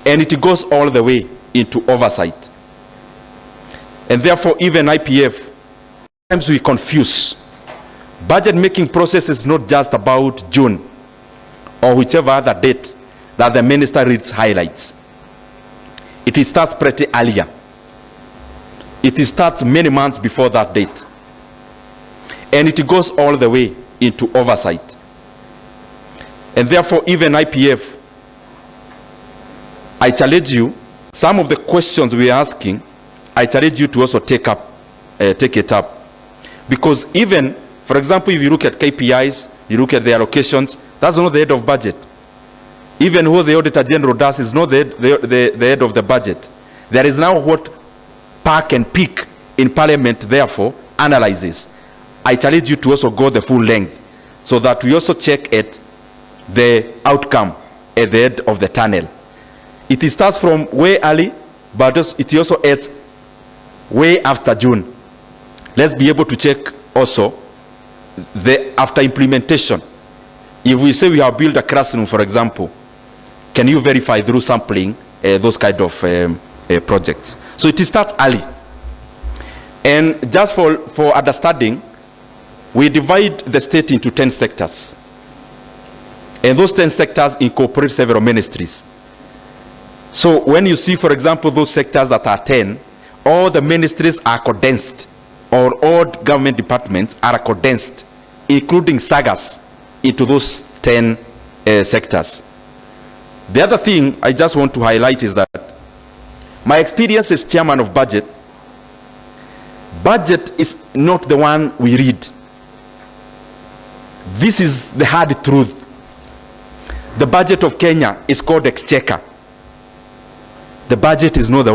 and it goes all the way into oversight. And therefore, even IPF, sometimes we confuse. Budget making process is not just about June or whichever other date that the minister reads highlights. It starts pretty earlier. It starts many months before that date. And it goes all the way into oversight. And therefore, even IPF, I challenge you, some of the questions we are asking, I challenge you to also take it up. Because even, for example, if you look at KPIs, you look at the allocations, that's not the head of budget. Even what the Auditor General does is not the head of the budget. There is now what PAC and PIC in Parliament, therefore, analyzes. I challenge you to also go the full length so that we also check at the outcome at the end of the tunnel. It starts from way early, but it also ends way after June. Let's be able to check also the after implementation. If we say we have built a classroom, for example, can you verify through sampling those kind of projects? So it starts early. And just for understanding, we divide the state into 10 sectors. And those 10 sectors incorporate several ministries. So when you see, for example, those sectors that are 10, all the ministries are condensed, or all government departments are condensed, including sagas, into those 10 sectors. The other thing I just want to highlight is that my experience as chairman of budget is not the one we read. This is the hard truth. The budget of Kenya is called exchequer. The budget is not the